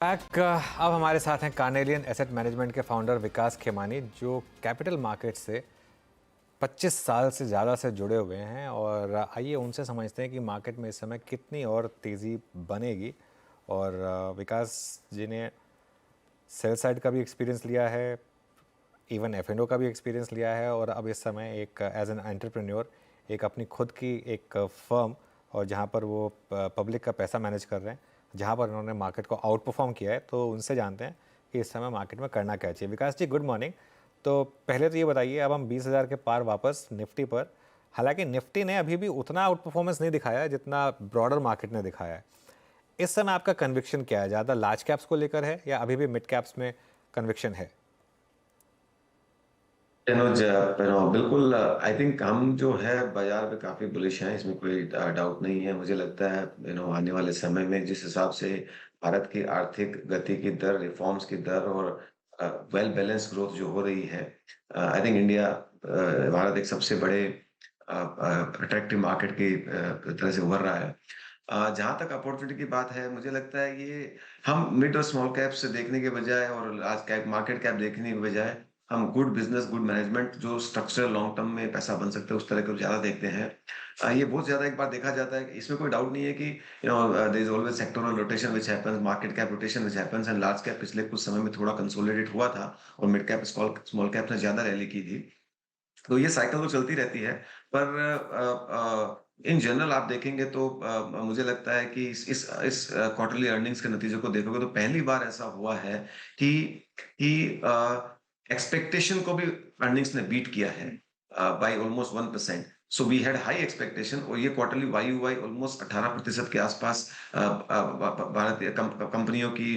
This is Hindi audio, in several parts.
अब हमारे साथ हैं कार्नेलियन एसेट मैनेजमेंट के फाउंडर विकास खेमानी, जो कैपिटल मार्केट से 25 साल से ज़्यादा से जुड़े हुए हैं। और आइए उनसे समझते हैं कि मार्केट में इस समय कितनी और तेज़ी बनेगी। और विकास जी ने सेल साइड का भी एक्सपीरियंस लिया है, इवन F&O का भी एक्सपीरियंस लिया है, और अब इस समय एक एज एन एंटरप्रेन्योर एक अपनी खुद की एक फर्म, और जहाँ पर वो पब्लिक का पैसा मैनेज कर रहे हैं, जहाँ पर उन्होंने मार्केट को आउट परफॉर्म किया है। तो उनसे जानते हैं कि इस समय मार्केट में करना क्या चाहिए। विकास जी, गुड मॉर्निंग। तो पहले तो ये बताइए, अब हम 20,000 के पार वापस निफ्टी पर, हालांकि निफ्टी ने अभी भी उतना आउट परफॉर्मेंस नहीं दिखाया है जितना ब्रॉडर मार्केट ने दिखाया है। इस समय आपका कन्विक्शन क्या है? ज़्यादा लार्ज कैप्स को लेकर है या अभी भी मिड कैप्स में कन्विक्शन है? मनोज, बिल्कुल। आई थिंक हम जो है बाजार में काफी बुलिश हैं, इसमें कोई डाउट नहीं है। मुझे लगता है आने वाले समय में जिस हिसाब से भारत की आर्थिक गति की दर, रिफॉर्म्स की दर और वेल बैलेंस ग्रोथ जो हो रही है, आई थिंक इंडिया, भारत एक सबसे बड़े अट्रैक्टिव मार्केट की तरह से उभर रहा है। जहां तक अपॉर्चुनिटी की बात है, मुझे लगता है ये हम मिड और स्मॉल कैप से देखने के बजाय और लार्ज कैप मार्केट कैप देखने के बजाय हम गुड बिजनेस, गुड मैनेजमेंट, जो स्ट्रक्चरल लॉन्ग टर्म में पैसा बन सकते हैं, उस तरह को ज्यादा देखते हैं। ये बहुत ज्यादा एक बार देखा जाता है, इसमें कोई डाउट नहीं है कि there is always sectoral rotation which happens, market cap rotation which happens, and large cap पिछले कुछ समय में थोड़ा कंसोलिडेट हुआ था और मिड कैप स्मॉल कैप ने ज्यादा रैली की थी। तो ये साइकिल तो चलती रहती है। पर इन जनरल आप देखेंगे तो मुझे लगता है कि इस क्वार्टरली अर्निंग्स के नतीजे को देखोगे तो पहली बार ऐसा हुआ है कि कि एक्सपेक्टेशन को भी अर्निंग्स ने बीट किया है by almost 1%। So we had high expectation, और ये क्वार्टरली वाई वाई ऑलमोस्ट 18% के आसपास भारतीय कंपनियों की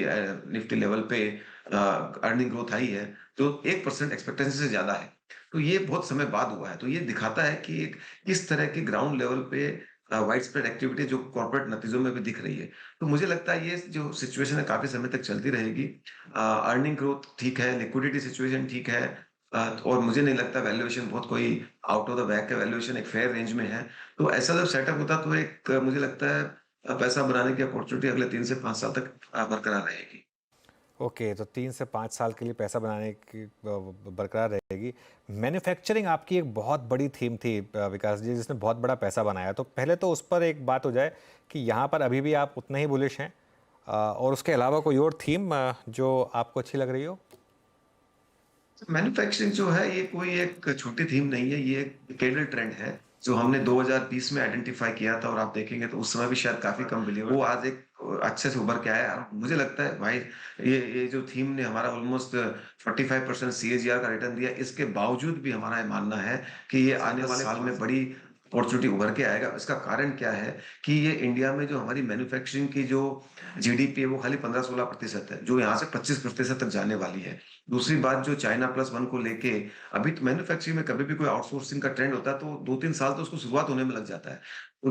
निफ्टी लेवल पे अर्निंग ग्रोथ आई है, जो 1% एक्सपेक्टेशन से ज्यादा है। तो ये बहुत समय बाद हुआ है। तो ये दिखाता है कि एक किस तरह की ग्राउंड लेवल पे वाइड स्प्रेड एक्टिविटी जो कॉर्पोरेट नतीजों में भी दिख रही है। तो मुझे लगता है ये जो सिचुएशन है काफी समय तक चलती रहेगी। अर्निंग ग्रोथ ठीक है, लिक्विडिटी सिचुएशन ठीक है, और मुझे नहीं लगता वैल्यूएशन बहुत कोई आउट ऑफ द बैग का वैल्यूएशन एक फेयर रेंज में है। तो ऐसा जब सेटअप होता तो एक मुझे लगता है पैसा बनाने की अपॉर्चुनिटी अगले 3 से 5 साल तक बरकरार रहेगी। ओके, तो 3 से 5 साल के लिए पैसा बनाने की बरकरार रहेगी। मैन्युफैक्चरिंग आपकी एक बहुत बड़ी थीम थी विकास जी, जिसने बहुत बड़ा पैसा बनाया। तो पहले तो उस पर एक बात हो जाए कि यहाँ पर अभी भी आप उतने ही बुलिश हैं, और उसके अलावा कोई और थीम जो आपको अच्छी लग रही हो? मैन्युफैक्चरिंग जो है ये कोई एक छोटी थीम नहीं है, ये एक डिकेडल ट्रेंड है जो हमने 2020 में आइडेंटिफाई किया था, और आप देखेंगे तो उस समय भी शायद काफी कम बिलीवर, वो आज एक अच्छे से उभर के आया है। मुझे लगता है भाई, ये जो थीम ने हमारा ऑलमोस्ट 45% CAGR का रिटर्न दिया, इसके बावजूद भी हमारा ये मानना है कि ये आने वाले साल में बड़ी अपॉर्चुनिटी उभर के आएगा। इसका कारण क्या है कि ये इंडिया में जो हमारी मैन्युफैक्चरिंग की जो GDP है वो खाली 15-16% है, जो यहाँ से 25% तक जाने वाली है। दूसरी बात, जो चाइना प्लस वन को लेके, अभी तो मैन्युफैक्चरिंग में कभी भी कोई आउटसोर्सिंग का ट्रेंड होता है तो 2-3 साल तो उसको शुरुआत होने में लग जाता है।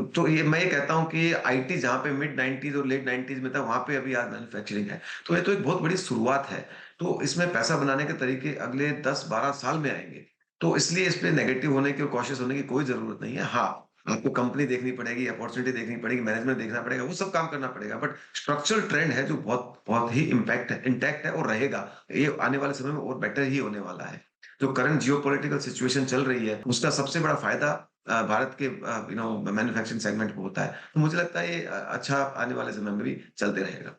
तो ये मैं ये कहता हूँ कि IT जहाँ पे मिड 90s और लेट 90s में था, वहां पे अभी आज मैन्युफैक्चरिंग है। तो ये तो एक बहुत बड़ी शुरुआत है। तो इसमें पैसा बनाने के तरीके अगले 10-12 साल में आएंगे। तो इसलिए इस पे नेगेटिव होने की और कॉशियस होने की कोई जरूरत नहीं है। हाँ, आपको कंपनी देखनी पड़ेगी, अपॉर्चुनिटी देखनी पड़ेगी, मैनेजमेंट देखना पड़ेगा, वो सब काम करना पड़ेगा, बट स्ट्रक्चरल ट्रेंड है जो बहुत बहुत ही इम्पैक्ट है, इंटैक्ट है और रहेगा। ये आने वाले समय में और बेटर ही होने वाला है। जो करंट जियोपॉलिटिकल सिचुएशन चल रही है, उसका सबसे बड़ा फायदा भारत के मैन्युफैक्चरिंग सेगमेंट को होता है। तो मुझे लगता है ये अच्छा आने वाले समय में भी चलते रहेगा।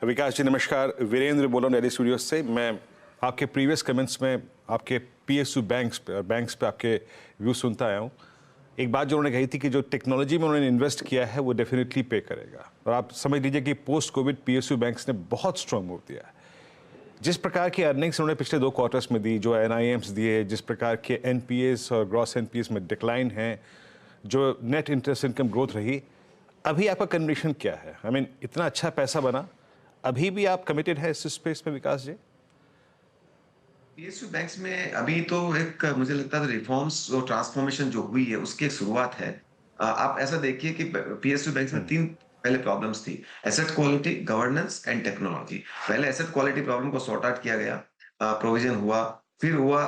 विकास जी नमस्कार, वीरेंद्र बोल रहा हूँ दिल्ली स्टूडियो से। मैं आपके प्रीवियस कमेंट्स में आपके PSU बैंक्स पे आपके व्यू सुनता आया हूँ। एक बात जो उन्होंने कही थी कि जो टेक्नोलॉजी में उन्होंने इन्वेस्ट किया है वो डेफिनेटली पे करेगा, और आप समझ लीजिए कि पोस्ट कोविड PSU बैंक्स ने बहुत स्ट्रांग मूव दिया है। जिस प्रकार की अर्निंग्स उन्होंने पिछले 2 क्वार्टर्स में दी, जो NIMs दिए, जिस प्रकार के NPAs और ग्रॉस NPAs में डिक्लाइन है, जो नेट इंटरेस्ट इनकम ग्रोथ रही, अभी आपका कन्विक्शन क्या है? आई मीन इतना अच्छा पैसा बना, अभी भी आप कमिटेड है इस स्पेस में विकास जी? PSU बैंक्स में अभी तो एक मुझे लगता है रिफॉर्म्स और ट्रांसफॉर्मेशन जो हुई है उसकी एक शुरुआत है। आप ऐसा देखिए कि PSU बैंक्स में तीन पहले प्रॉब्लम्स थी: asset quality, governance and technology. पहले एसेट क्वालिटी प्रॉब्लम को सॉर्ट आउट किया गया, प्रोविजन हुआ, फिर हुआ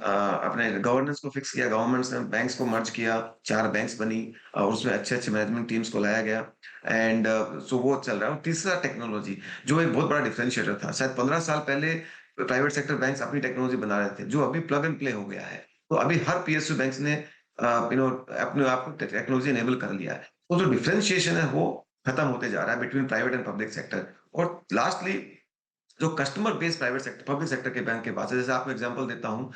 अपने गवर्नेंस को फिक्स किया, गवर्नमेंट्स ने बैंक्स को मर्ज किया, 4 बैंक्स बनी और उसमें अच्छे-अच्छे मैनेजमेंट टीम्स को लाया गया एंड सो वो चल रहा है। और तीसरा टेक्नोलॉजी, जो एक बहुत बड़ा डिफरेंशिएटर था। शायद 15 साल पहले प्राइवेट सेक्टर बैंक्स अपनी टेक्नोलॉजी बना रहे थे, जो अभी प्लग एंड प्ले हो गया है। तो अभी हर पीएसयू बैंक्स ने अपने आप को टेक्नोलॉजी इनेबल कर लिया है। वो जो डिफरेंशिएशन है वो खत्म होते जा रहा है between private and public sector. और लास्टली जो customer base private sector public sector के बैंक के पास है, जैसे आपको एग्जांपल देता हूँ,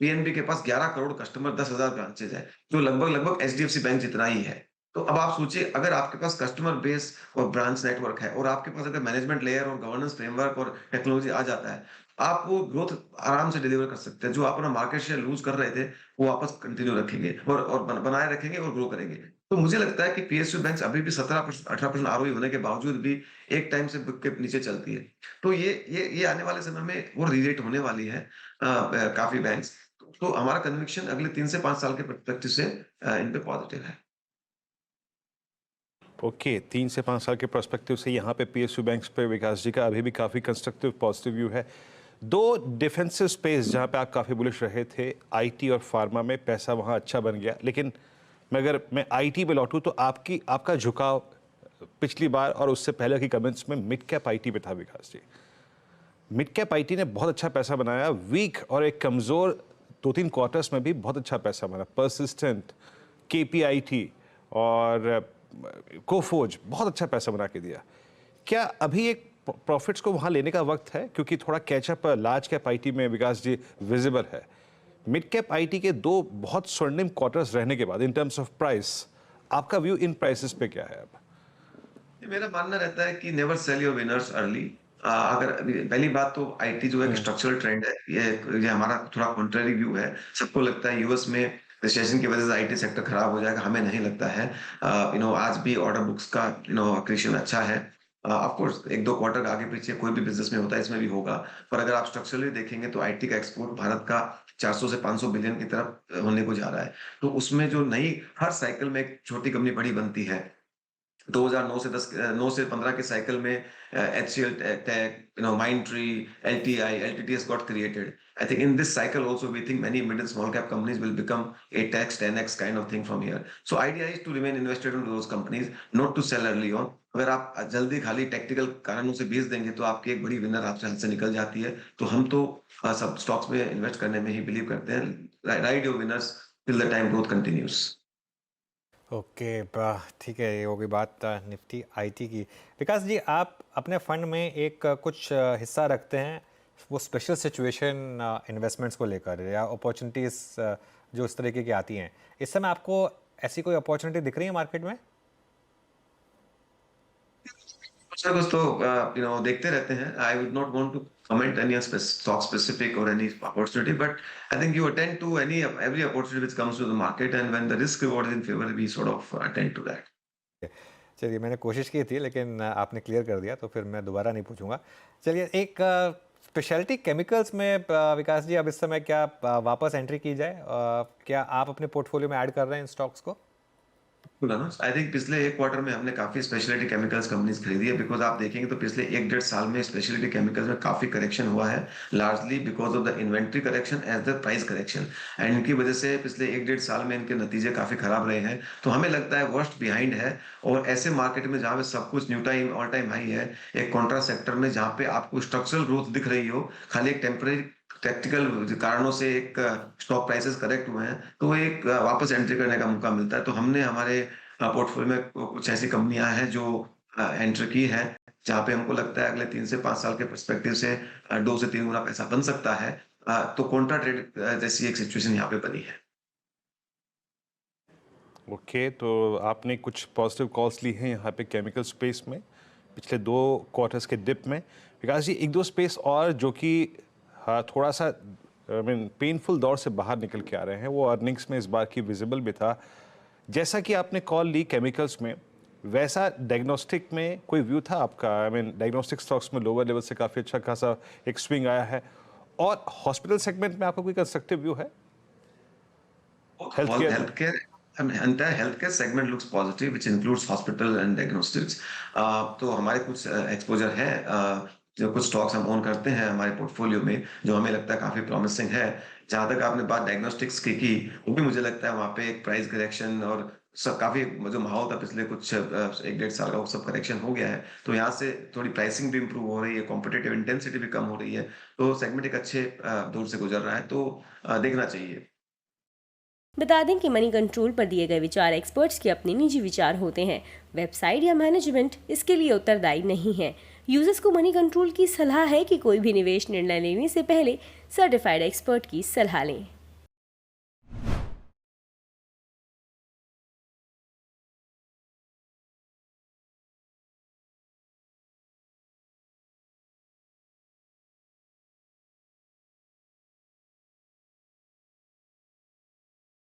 पीएनबी के पास 11 करोड़ कस्टमर, 10,000 ब्रांचेज है, जो लगभग एचडीएफसी बैंक जितना ही है। तो अब आप सोचिए, अगर आपके पास कस्टमर बेस और ब्रांच नेटवर्क है और आपके पास अगर मैनेजमेंट लेयर और गवर्नेंस फ्रेमवर्क और टेक्नोलॉजी आ जाता है, आप वो ग्रोथ आराम से डिलीवर कर सकते हैं। जो आप अपना मार्केट शेयर लूज कर रहे थे, वो वापस कंटिन्यू रखेंगे और बनाए रखेंगे और ग्रो करेंगे। तो मुझे लगता है कि पीएसयू बैंक्स अभी भी 17% 18% आरओई होने के बावजूद भी एक टाइम से बुक के नीचे चलती है। तो ये आने वाले समय में वो रीरेट होने वाली है काफी बैंक्स। तो हमारा कन्विक्शन अगले 3 से 5 साल के पर्सपेक्टिव से इन पे पॉजिटिव है। ओके, 3 से 5 साल के पर्सपेक्टिव से यहाँ पे पीएसयू बैंक्स पे विकास जी का अभी भी काफ़ी कंस्ट्रक्टिव पॉजिटिव व्यू है। दो डिफेंसिव स्पेस जहाँ पे आप काफ़ी बुलिश रहे थे, आईटी और फार्मा में पैसा वहाँ अच्छा बन गया, लेकिन मैं आईटी पे लौटूँ तो आपका झुकाव पिछली बार और उससे पहले की कमेंट्स में मिड कैप आईटी पे था विकास जी। मिड कैप आईटी ने बहुत अच्छा पैसा बनाया, वीक और एक कमज़ोर 2-3 क्वार्टर्स में भी बहुत अच्छा पैसा बना। परसिस्टेंट, केपीआईटी और कोफोज बहुत अच्छा पैसा बना के दिया। क्या अभी एक प्रॉफिट्स को वहाँ लेने का वक्त है, क्योंकि थोड़ा कैचअप लार्ज कैप आईटी में विकास जी विजिबल है। मिड कैप आईटी के दो बहुत स्वर्णिम क्वार्टर्स रहने के बाद इन टर्म्स ऑफ प्राइस, आपका व्यू इन प्राइसेस पे क्या है अब? मेरा मानना रहता है कि never sell your winners early. अगर पहली बात तो आईटी जो एक स्ट्रक्चरल ट्रेंड है, ये हमारा थोड़ा कॉन्ट्ररी व्यू है। सबको लगता है यूएस में रिसेशन की वजह से आईटी सेक्टर खराब हो जाएगा, हमें नहीं लगता है। आज भी ऑर्डर बुक्स का क्रिएशन अच्छा है। ऑफ कोर्स एक दो क्वार्टर आगे पीछे कोई भी बिजनेस में होता है, इसमें भी होगा। पर अगर आप स्ट्रक्चरली देखेंगे तो आईटी का एक्सपोर्ट भारत का 400 से 500 बिलियन की तरफ होने को जा रहा है। तो उसमें जो नई हर साइकिल में एक छोटी कंपनी बड़ी बनती है। 2009 से 10 9 से 15 के साइकिल में HCL Tech, Mindtree, LTI, LTTS got created. I think in this cycle also we think many mid and small cap companies will become 8x, 10x kind of thing from here. So idea is to remain invested in those companies, not to sell early on. अगर आप जल्दी खाली टेक्निकल कारणों से बेच देंगे तो आपकी एक बड़ी विनर आपसे हाथ से निकल जाती है। तो हम तो सब स्टॉक्स में इन्वेस्ट करने में ही बिलीव करते हैं। Ride your winners till the time growth continues. Okay, ठीक है, ये हो गई बात निफ्टी आईटी की। विकास जी, आप अपने फंड में एक कुछ हिस्सा रखते हैं वो स्पेशल सिचुएशन इन्वेस्टमेंट्स को लेकर, या अपॉर्चुनिटीज़ जो इस तरीके की आती हैं। इस समय आपको ऐसी कोई अपॉर्चुनिटी दिख रही है मार्केट में? कुछ तो देखते रहते हैं। I would not want to comment any stock specific और any opportunity, but I think you attend to any every opportunity which comes to the market and when the risk reward is in favour we sort of attend to that. चलिए, मैंने कोशिश की थी लेकिन आपने क्लियर कर दिया, तो फिर मैं दोबारा नहीं पूछूंगा। चलिए, एक स्पेशलिटी केमिकल्स में विकास जी अब इस समय क्या वापस एंट्री की जाए? क्या आप अपने पोर्टफोलियो में ऐड कर रहे हैं इन स्टॉक्स को? आई थिंक पिछले एक क्वार्टर में हमने काफी स्पेशलिटी केमिकल्स कंपनीज खरीदी है, बिकॉज आप देखेंगे तो पिछले 1-1.5 साल में स्पेशलिटी केमिकल्स में काफी करेक्शन हुआ है, largely because of the inventory correction as the price correction. And इनकी वजह से पिछले 1-1.5 साल में इनके नतीजे काफी खराब रहे हैं। तो हमें लगता है वर्स्ट बिहाइंड है। और ऐसे मार्केट में जहां पे सब कुछ new time all time high है, एक कॉन्ट्रा सेक्टर में जहां पे आपको स्ट्रक्चरल ग्रोथ दिख रही हो, खाली एक टेम्पररी टेक्निकल कारणों से एक स्टॉक प्राइसेस करेक्ट हुए हैं, तो एक वापस एंट्री करने का मौका मिलता है। तो हमने हमारे पोर्टफोलियो में कुछ ऐसी कंपनियां हैं जो एंटर की है, जहां पे हमको लगता है अगले 3 से 5 साल के पर्सपेक्टिव से 2 से 3 गुना पैसा बन सकता है। तो कॉन्ट्रा ट्रेड जैसी एक सिचुएशन यहाँ पे बनी है। ओके, तो आपने कुछ पॉजिटिव कॉल्स ली हैं यहाँ पे केमिकल स्पेस में पिछले 2 क्वार्टर्स के डिप में। विकास जी, एक दो स्पेस और जो कि थोड़ा सा पेनफुल दौर से बाहर निकल के आ रहे हैं, वो अर्निंग्स में इस बार की विजिबल भी था। जैसा कि आपने कॉल ली केमिकल्स में, वैसा डायग्नोस्टिक में कोई व्यू था आपका? डायग्नोस्टिक स्टॉक्स में लोअर लेवल से काफ़ी अच्छा खासा एक स्विंग आया है, और हॉस्पिटल सेगमेंट में आपका कोई कंस्ट्रक्टिव व्यू है? Healthcare, I mean, entire healthcare segment looks positive, which includes hospital and diagnostics. तो हमारे कुछ एक्सपोजर है जो कुछ स्टॉक्स हम ओन करते हैं हमारे पोर्टफोलियो में, जो हमें लगता है काफ़ी प्रॉमिसिंग है। जहाँ तक आपने बात डायग्नोस्टिक्स की, वो भी मुझे लगता है वहाँ पे एक प्राइस करेक्शन और सब काफ़ी जो माहौल था पिछले कुछ 1 डेढ़ साल का, वो सब करेक्शन हो गया है। तो यहाँ से थोड़ी प्राइसिंग भी इम्प्रूव हो रही है, कॉम्पिटिटिव इंटेंसिटी भी कम हो रही है। तो सेगमेंट एक अच्छे दौर से गुज़र रहा है, तो देखना चाहिए। बता दें कि मनी कंट्रोल पर दिए गए विचार एक्सपर्ट्स के अपने निजी विचार होते हैं। वेबसाइट या मैनेजमेंट इसके लिए उत्तरदायी नहीं है। यूजर्स को मनी कंट्रोल की सलाह है कि कोई भी निवेश निर्णय लेने से पहले सर्टिफाइड एक्सपर्ट की सलाह लें।